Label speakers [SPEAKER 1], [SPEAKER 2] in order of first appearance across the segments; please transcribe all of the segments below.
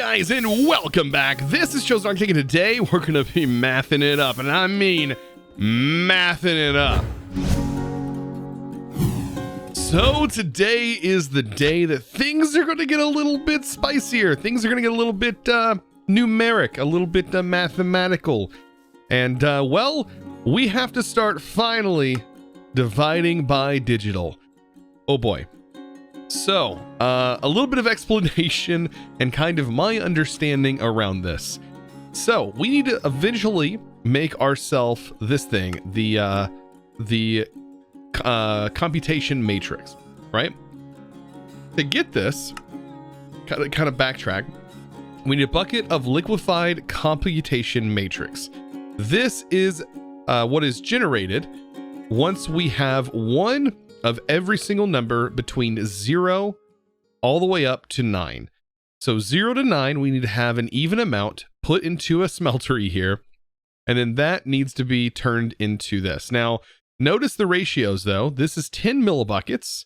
[SPEAKER 1] Guys, and welcome back. This is ChosenArchitect, and today we're gonna be mathing it up, and I mean mathing it up. So today is the day that things are gonna get a little bit spicier. Things are gonna get a little bit numeric, a little bit mathematical, and well, we have to start finally dividing by digital. Oh boy. So, a little bit of explanation and kind of my understanding around this. So, we need to eventually make ourselves this thing, the computation matrix, right? To get this, kind of backtrack, we need a bucket of liquefied computation matrix. This is what is generated once we have one of every single number between 0 all the way up to 9. So 0 to 9, we need to have an even amount put into a smeltery here, and then that needs to be turned into this. Now, notice the ratios though. This is 10 millibuckets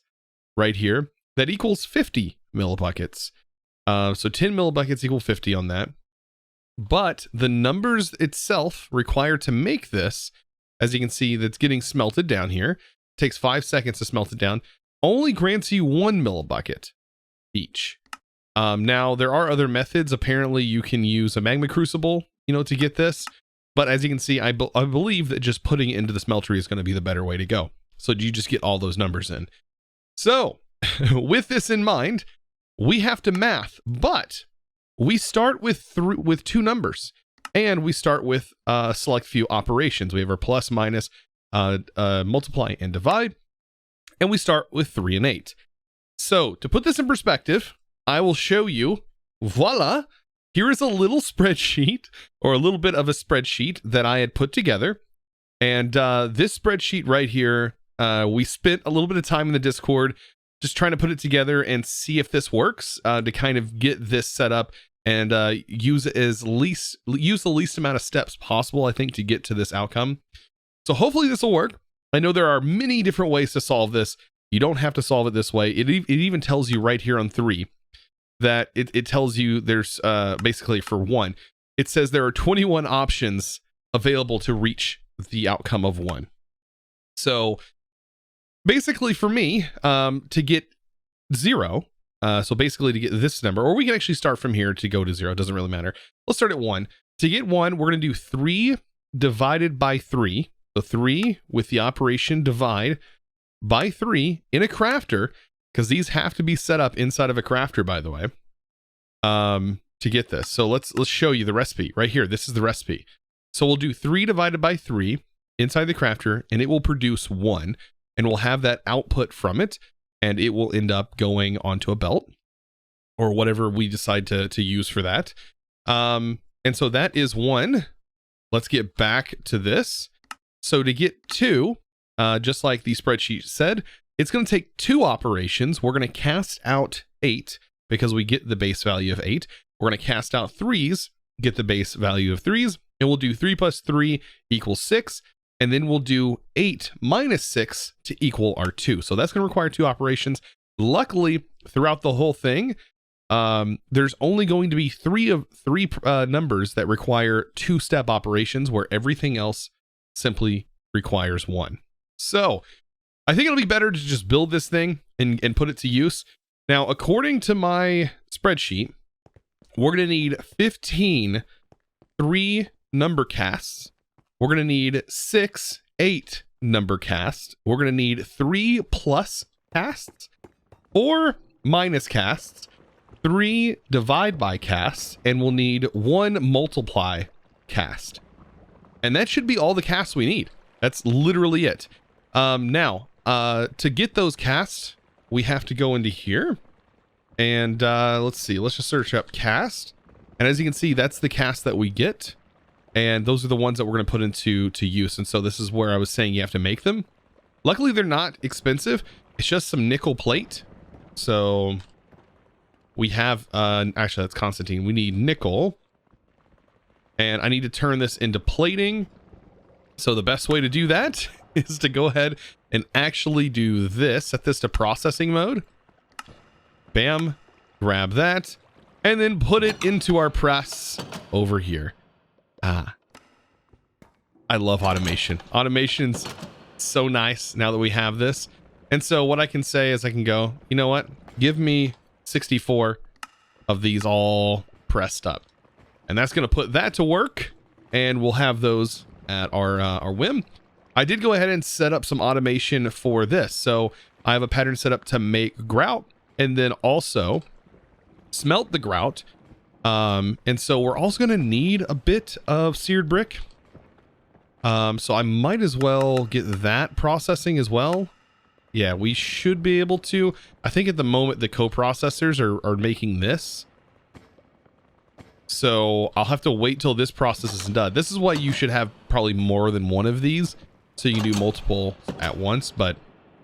[SPEAKER 1] right here. That equals 50 millibuckets. So 10 millibuckets equal 50 on that. But the numbers itself required to make this, as you can see, that's getting smelted down here, takes 5 seconds to smelt it down, only grants you 1 millibucket each. Now there are other methods. Apparently you can use a magma crucible, to get this, but as you can see, I believe that just putting it into the smeltery is going to be the better way to go. So you just get all those numbers in. So with this in mind, we have to math, but we start with two numbers, and we start with a select few operations. We have our plus, minus, multiply, and divide, and we start with 3 and 8. So to put this in perspective, I will show you, voila, here is a little spreadsheet, or a little bit of a spreadsheet that I had put together. And this spreadsheet right here, we spent a little bit of time in the Discord just trying to put it together and see if this works, to kind of get this set up and use the least amount of steps possible, I think, to get to this outcome. So hopefully this will work. I know there are many different ways to solve this. You don't have to solve it this way. It even tells you right here on 3 that it tells you there's basically for 1, it says there are 21 options available to reach the outcome of 1. So basically for me, to get 0, so basically to get this number, or we can actually start from here to go to 0, it doesn't really matter. Let's start at 1. To get 1, we're going to do 3 divided by 3. So 3 with the operation divide by 3 in a crafter, because these have to be set up inside of a crafter, by the way, to get this. So let's show you the recipe right here. This is the recipe. So we'll do 3 divided by 3 inside the crafter, and it will produce 1, and we'll have that output from it, and it will end up going onto a belt or whatever we decide to use for that. And so that is 1. Let's get back to this. So to get 2, just like the spreadsheet said, it's going to take 2 operations. We're going to cast out 8 because we get the base value of 8. We're going to cast out 3s, get the base value of 3s, and we'll do 3 plus 3 equals 6. And then we'll do 8 minus 6 to equal our 2. So that's going to require 2 operations. Luckily, throughout the whole thing, there's only going to be 3 numbers that require 2-step operations, where everything else simply requires 1. So I think it'll be better to just build this thing and put it to use. Now, according to my spreadsheet, we're going to need 15 3 number casts. We're going to need 6 8 number casts. We're going to need 3 plus casts, 4 minus casts, 3 divide by casts, and we'll need 1 multiply cast. And that should be all the casts we need. That's literally it. Now, to get those casts, we have to go into here. And let's see. Let's just search up cast. And as you can see, that's the cast that we get. And those are the ones that we're going to put into use. And so this is where I was saying you have to make them. Luckily, they're not expensive. It's just some nickel plate. So we have, actually, that's Constantine. We need nickel. And I need to turn this into plating. So the best way to do that is to go ahead and actually do this. Set this to processing mode. Bam. Grab that. and then put it into our press over here. I love automation. Automation's so nice now that we have this. And so what I can say is I can go, you know what? Give me 64 of these all pressed up. And that's going to put that to work. And we'll have those at our whim. I did go ahead and set up some automation for this. So I have a pattern set up to make grout and then also smelt the grout. And so we're also going to need a bit of seared brick. So I might as well get that processing as well. Yeah, we should be able to. I think at the moment the coprocessors are making this. So I'll have to wait till this process is done. This is why you should have probably more than one of these, so you can do multiple at once. But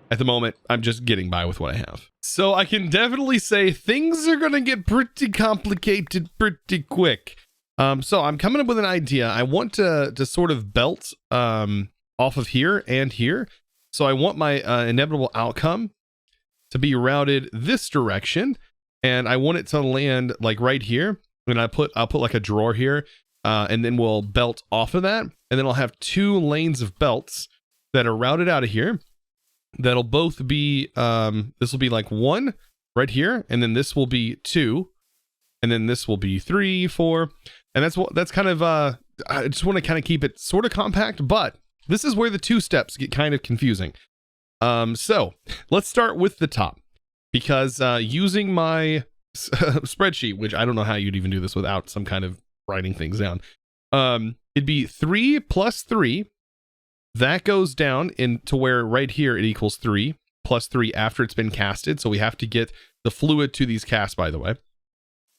[SPEAKER 1] at the moment, I'm just getting by with what I have. So I can definitely say things are going to get pretty complicated pretty quick. So I'm coming up with an idea. I want to sort of belt off of here and here. So I want my inevitable outcome to be routed this direction, and I want it to land like right here. And I'll put like a drawer here, and then we'll belt off of that, and then I'll have 2 lanes of belts that are routed out of here. That'll both be this will be like 1 right here, and then this will be 2, and then this will be 3, 4, and that's kind of I just want to kind of keep it sort of compact, but this is where the 2 steps get kind of confusing. So let's start with the top, because using my spreadsheet, which I don't know how you'd even do this without some kind of writing things down, it'd be 3 plus 3. That goes down into where right here it equals 3 plus 3 after it's been casted. So we have to get the fluid to these casts, by the way.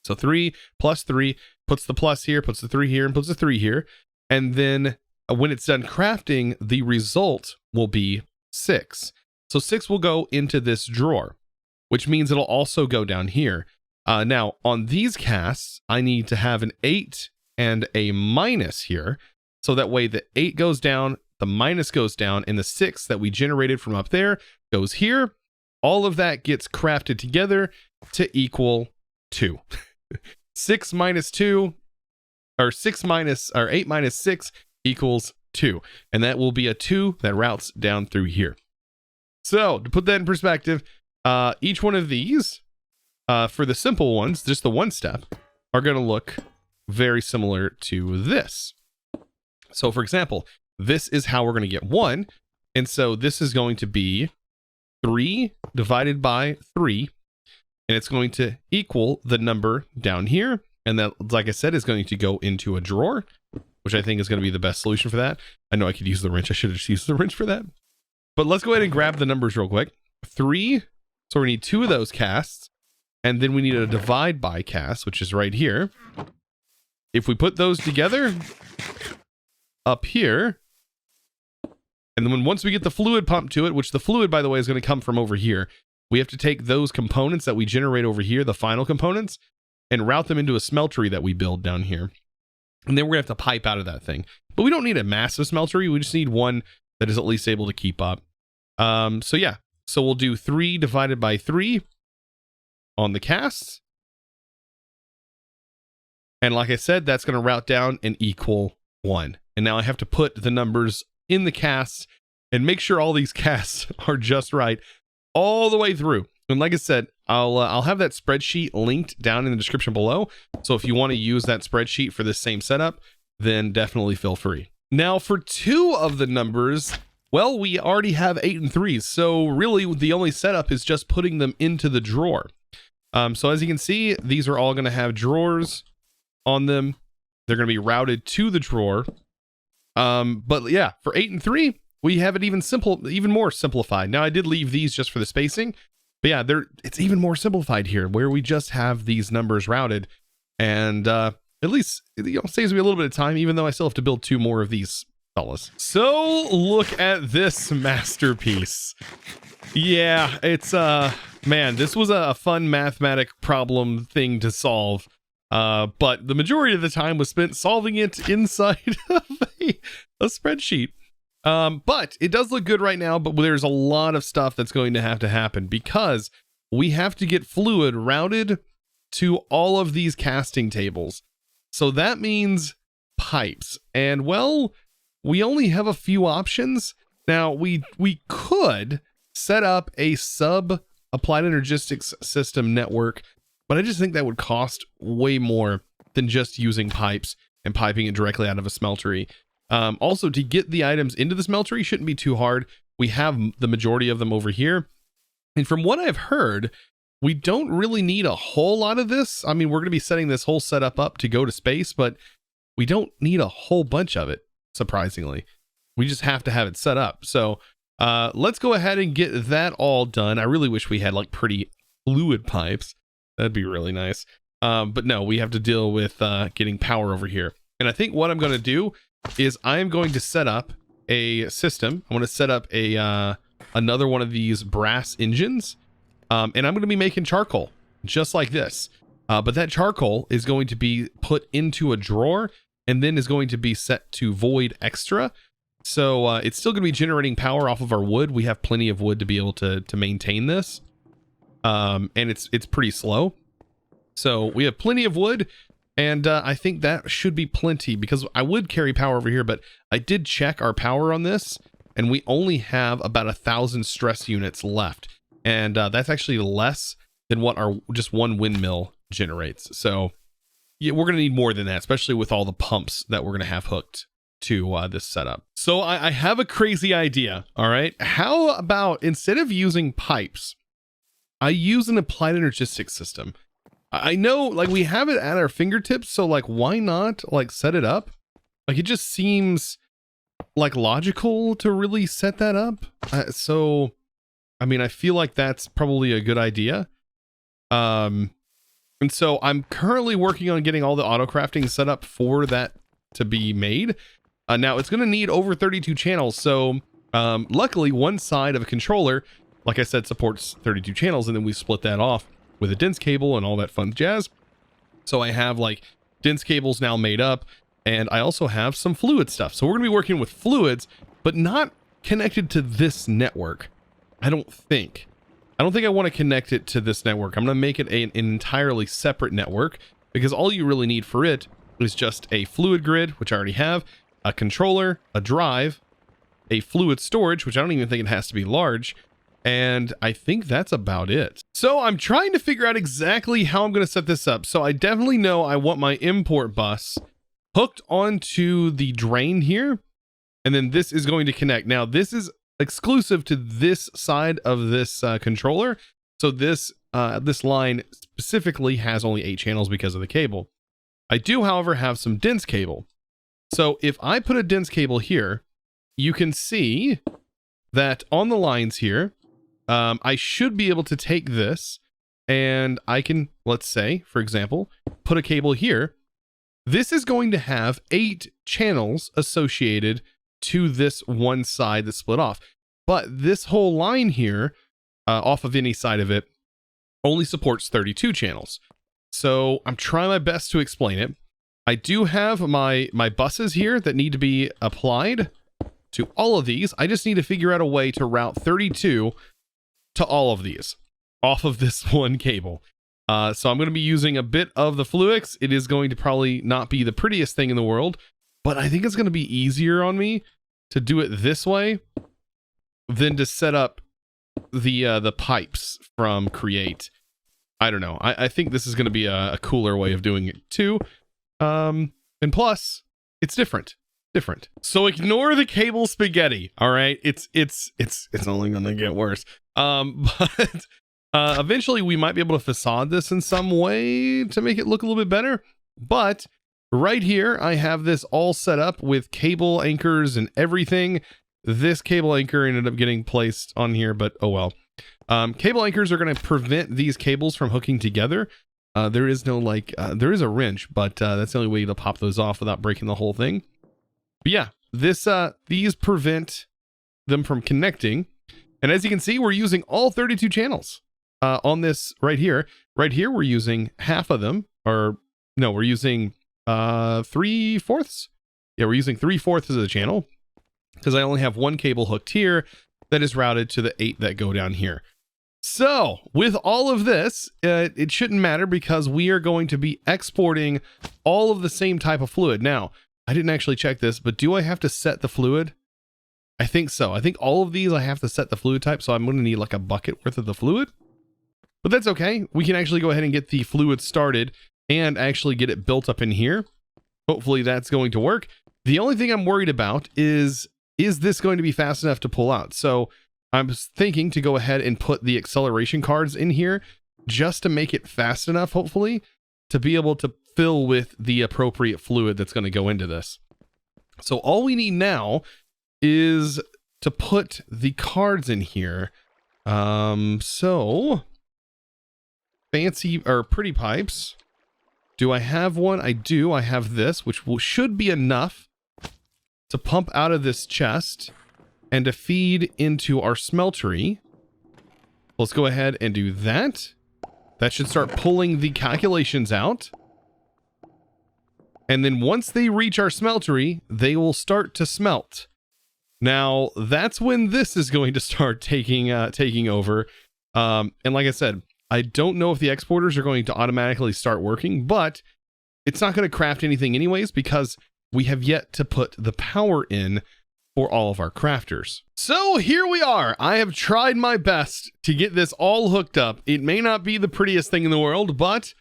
[SPEAKER 1] So 3 plus 3 puts the plus here, puts the 3 here, and puts the 3 here. And then when it's done crafting, the result will be 6. So 6 will go into this drawer, which means it'll also go down here. Now, on these casts, I need to have an 8 and a minus here. So that way the 8 goes down, the minus goes down, and the 6 that we generated from up there goes here. All of that gets crafted together to equal 2. 6 minus 2, or 8 minus 6 equals 2. And that will be a 2 that routes down through here. So to put that in perspective, each one of these, for the simple ones, just the 1 step, are going to look very similar to this. So for example, this is how we're going to get 1. And so this is going to be 3 divided by 3. And it's going to equal the number down here. And that, like I said, is going to go into a drawer, which I think is going to be the best solution for that. I know I could use the wrench. I should have just used the wrench for that. But let's go ahead and grab the numbers real quick. 3. So we need 2 of those casts. And then we need a divide by cast, which is right here. If we put those together up here, and then once we get the fluid pumped to it, which the fluid, by the way, is going to come from over here, we have to take those components that we generate over here, the final components, and route them into a smeltery that we build down here. And then we're going to have to pipe out of that thing. But we don't need a massive smeltery. We just need one that is at least able to keep up. So yeah, so we'll do 3 divided by 3 on the casts. And like I said, that's going to route down and equal 1. And now I have to put the numbers in the casts and make sure all these casts are just right all the way through. And like I said, I'll have that spreadsheet linked down in the description below. So if you want to use that spreadsheet for this same setup, then definitely feel free. Now for 2 of the numbers, well, we already have 8 and 3s. So really the only setup is just putting them into the drawer. So as you can see, these are all going to have drawers on them. They're going to be routed to the drawer. But yeah, for 8 and 3, we have it even more simplified. Now I did leave these just for the spacing, but yeah, it's even more simplified here where we just have these numbers routed, and at least saves me a little bit of time, even though I still have to build 2 more of these fellas. So look at this masterpiece. Yeah, it's man, this was a fun mathematic problem thing to solve. But the majority of the time was spent solving it inside of a spreadsheet. But it does look good right now, but there's a lot of stuff that's going to happen because we have to get fluid routed to all of these casting tables. So that means pipes. And well, we only have a few options. Now we could set up a sub applied energistics system network, but I just think that would cost way more than just using pipes and piping it directly out of a smeltery. Also, to get the items into the smeltery shouldn't be too hard. We have the majority of them over here. And from what I've heard, we don't really need a whole lot of this. I mean, we're going to be setting this whole setup up to go to space, but we don't need a whole bunch of it, surprisingly. We just have to have it set up. So let's go ahead and get that all done. I really wish we had like pretty fluid pipes. That'd be really nice. But no, we have to deal with getting power over here. And I think what I'm going to do is I'm going to set up a system. I want to set up a another one of these brass engines. And I'm going to be making charcoal just like this. But that charcoal is going to be put into a drawer and then is going to be set to void extra. So it's still going to be generating power off of our wood. We have plenty of wood to be able to maintain this. And it's pretty slow. So we have plenty of wood, and I think that should be plenty because I would carry power over here, but I did check our power on this and we only have about 1,000 stress units left. And that's actually less than what our just one windmill generates. So yeah, we're going to need more than that, especially with all the pumps that we're going to have hooked to this setup. So I have a crazy idea. All right. How about instead of using pipes, I use an applied energistics system. I know like we have it at our fingertips. So like, why not like set it up? Like it just seems like logical to really set that up. So, I mean, I feel like that's probably a good idea. And so I'm currently working on getting all the auto crafting set up for that to be made. Now it's going to need over 32 channels. So luckily one side of a controller, like I said, supports 32 channels, and then we split that off with a dense cable and all that fun jazz. So I have like dense cables now made up, and I also have some fluid stuff. So we're going to be working with fluids, but not connected to this network. I don't think I want to connect it to this network. I'm going to make it an entirely separate network because all you really need for it is just a fluid grid, which I already have, a controller, a drive, a fluid storage, which I don't even think it has to be large. And I think that's about it. So I'm trying to figure out exactly how I'm going to set this up. So I definitely know I want my import bus hooked onto the drain here. And then this is going to connect. Now this is exclusive to this side of this controller. So this line specifically has only 8 channels because of the cable. I do, however, have some dense cable. So if I put a dense cable here, you can see that on the lines here, I should be able to take this and I can, let's say, for example, put a cable here. This is going to have 8 channels associated to this one side that's split off. But this whole line here, off of any side of it, only supports 32 channels. So I'm trying my best to explain it. I do have my buses here that need to be applied to all of these. I just need to figure out a way to route 32 to all of these off of this one cable. So I'm going to be using a bit of the Fluix. It is going to probably not be the prettiest thing in the world, but I think it's going to be easier on me to do it this way than to set up the pipes from Create. I don't know. I think this is going to be a cooler way of doing it too. And plus, it's different. So ignore the cable spaghetti. All right, it's only going to get worse. But eventually we might be able to facade this in some way to make it look a little bit better. But right here, I have this all set up with cable anchors and everything. This cable anchor ended up getting placed on here, but oh well. Cable anchors are going to prevent these cables from hooking together. There is no there is a wrench, but that's the only way to pop those off without breaking the whole thing. But yeah, these prevent them from connecting. And as you can see, we're using all 32 channels on this right here. Right here, we're using half of them, or no, we're using 3/4. Yeah, we're using 3/4 of the channel because I only have one cable hooked here that is routed to the 8 that go down here. So with all of this, it shouldn't matter because we are going to be exporting all of the same type of fluid. Now, I didn't actually check this, but do I have to set the fluid? I think so. I think all of these I have to set the fluid type, so I'm going to need like a bucket worth of the fluid. But that's okay. We can actually go ahead and get the fluid started and actually get it built up in here. Hopefully that's going to work. The only thing I'm worried about is this going to be fast enough to pull out? So I'm thinking to go ahead and put the acceleration cards in here just to make it fast enough, hopefully, to be able to fill with the appropriate fluid that's going to go into this. So all we need now is to put the cards in here. So fancy or pretty pipes. Do I have one? I do. I have this, which should be enough to pump out of this chest and to feed into our smeltery. Let's go ahead and do that. That should start pulling the calculations out. And then once they reach our smeltery, they will start to smelt. Now, that's when this is going to start taking over. And like I said, I don't know if the exporters are going to automatically start working, but it's not going to craft anything anyways because we have yet to put the power in for all of our crafters. So here we are. I have tried my best to get this all hooked up. It may not be the prettiest thing in the world, but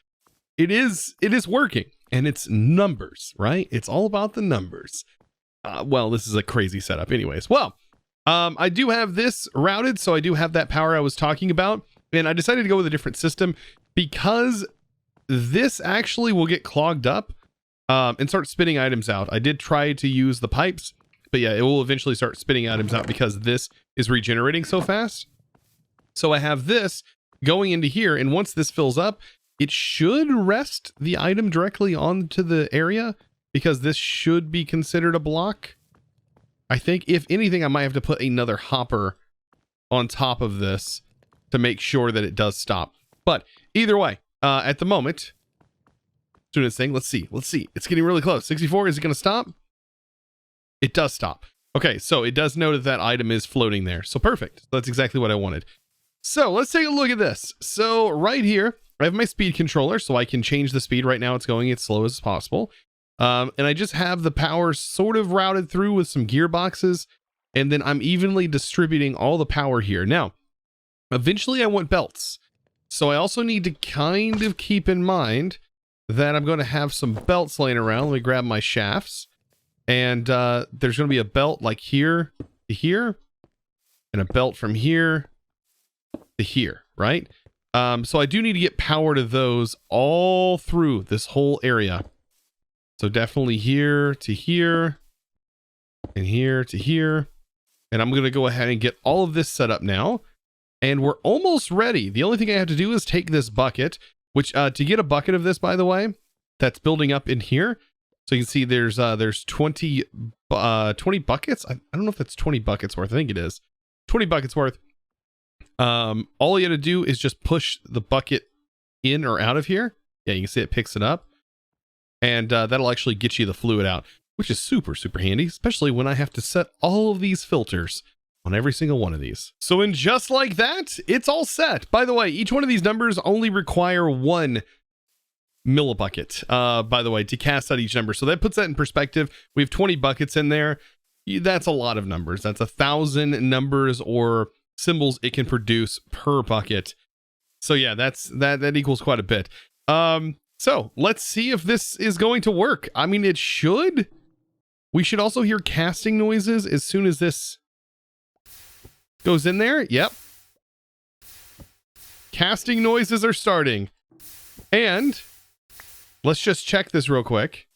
[SPEAKER 1] it is working. And it's numbers, right? It's all about the numbers. Well, this is a crazy setup anyways. Well, I do have this routed, so I do have that power I was talking about. And I decided to go with a different system because this actually will get clogged up and start spitting items out. I did try to use the pipes, but yeah, it will eventually start spitting items out because this is regenerating so fast. So I have this going into here, and once this fills up, it should rest the item directly onto the area because this should be considered a block. I think if anything, I might have to put another hopper on top of this to make sure that it does stop. But either way, at the moment, doing this thing, let's see. It's getting really close. 64, is it going to stop? It does stop. Okay, so it does know that that item is floating there. So perfect. That's exactly what I wanted. So let's take a look at this. So right here, I have my speed controller, so I can change the speed. Right now it's going as slow as possible. And I just have the power sort of routed through with some gearboxes, and then I'm evenly distributing all the power here. Now, eventually I want belts. So I also need to kind of keep in mind that I'm going to have some belts laying around. Let me grab my shafts. And there's going to be a belt like here to here, and a belt from here to here, right? So I do need to get power to those all through this whole area. So definitely here to here, and here to here. And I'm going to go ahead and get all of this set up now. And we're almost ready. The only thing I have to do is take this bucket, which to get a bucket of this, by the way, that's building up in here. So you can see there's 20 buckets. I don't know if that's 20 buckets worth. I think it is 20 buckets worth. All you got to do is just push the bucket in or out of here. Yeah, you can see it picks it up, and that'll actually get you the fluid out, which is super, super handy, especially when I have to set all of these filters on every single one of these. So in just like that, it's all set. By the way, each one of these numbers only require 1 millibucket, by the way, to cast out each number. So that puts that in perspective. We have 20 buckets in there. That's a lot of numbers. That's 1,000 numbers or symbols it can produce per bucket. So yeah, that equals quite a bit. So let's see if this is going to work. I mean, it should. We should also hear casting noises as soon as this goes in there. Yep. Casting noises are starting. And let's just check this real quick.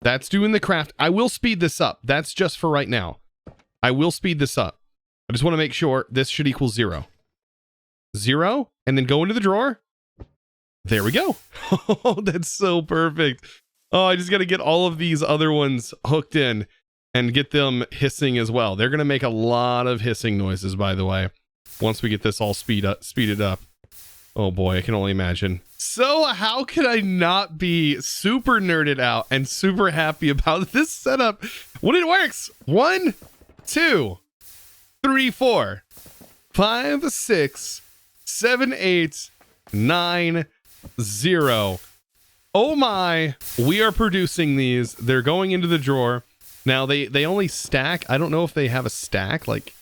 [SPEAKER 1] That's doing the craft. I will speed this up. That's just for right now. I will speed this up. I just want to make sure this should equal 0. 0, and then go into the drawer. There we go. Oh, that's so perfect. Oh, I just got to get all of these other ones hooked in and get them hissing as well. They're going to make a lot of hissing noises, by the way, once we get this all speeded up. Oh boy, I can only imagine. So how could I not be super nerded out and super happy about this setup when it works? 1, 2, 3, 4. 5, 6, 7, 8, 9, 0. Oh my, we are producing these. They're going into the drawer. Now they only stack. I don't know if they have a stack. Like,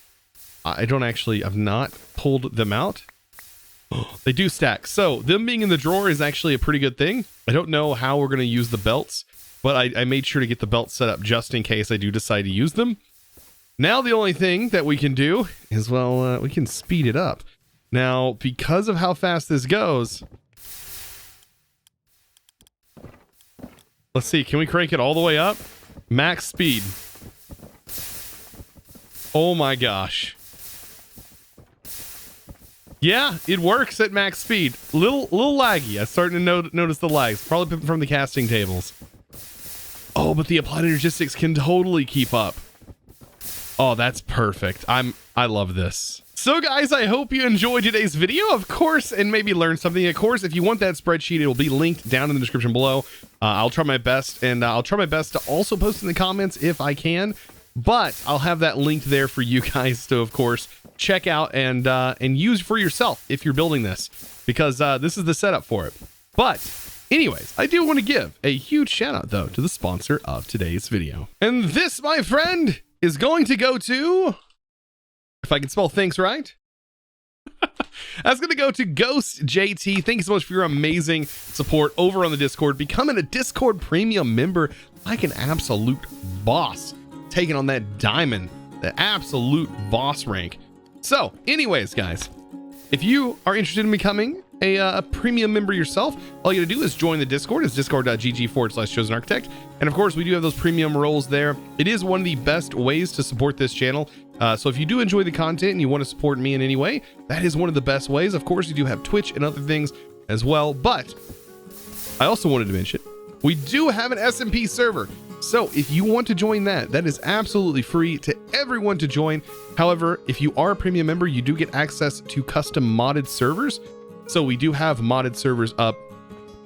[SPEAKER 1] I've not pulled them out. They do stack. So them being in the drawer is actually a pretty good thing. I don't know how we're going to use the belts, but I made sure to get the belts set up just in case I do decide to use them. Now the only thing that we can do is, well, we can speed it up. Now, because of how fast this goes, let's see, can we crank it all the way up? Max speed. Oh my gosh. Yeah, it works at max speed. Little laggy. I'm starting to notice the lags. Probably from the casting tables. Oh, but the applied energistics can totally keep up. Oh, that's perfect. I love this. So guys, I hope you enjoyed today's video, of course, and maybe learned something. Of course, if you want that spreadsheet, it will be linked down in the description below. I'll try my best, and I'll try my best to also post in the comments if I can. But I'll have that linked there for you guys to, of course, check out and use for yourself if you're building this, because this is the setup for it. But anyways, I do want to give a huge shout out though to the sponsor of today's video. And this, my friend, is going to go to, if I can spell things right, that's going to go to Ghost JT. Thank you so much for your amazing support over on the Discord. Becoming a Discord premium member like an absolute boss, taking on that diamond, the absolute boss rank. So anyways, guys, if you are interested in becoming a premium member yourself, all you gotta do is join the Discord. It's discord.gg/ChosenArchitect. And of course, we do have those premium roles there. It is one of the best ways to support this channel. So if you do enjoy the content and you want to support me in any way, that is one of the best ways. Of course, you do have Twitch and other things as well. But I also wanted to mention, we do have an SMP server. So if you want to join that, that is absolutely free to everyone to join. However, if you are a premium member, you do get access to custom modded servers. So we do have modded servers up.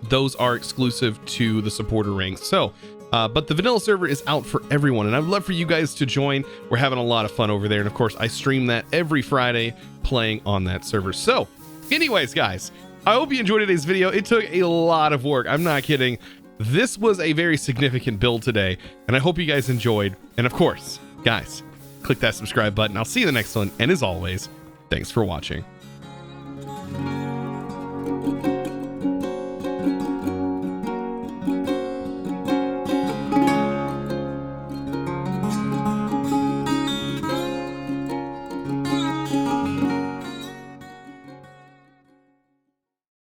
[SPEAKER 1] Those are exclusive to the supporter ranks. So, but the vanilla server is out for everyone, and I'd love for you guys to join. We're having a lot of fun over there. And of course, I stream that every Friday playing on that server. So anyways, guys, I hope you enjoyed today's video. It took a lot of work. I'm not kidding. This was a very significant build today, and I hope you guys enjoyed. And of course, guys, click that subscribe button. I'll see you in the next one. And as always, thanks for watching.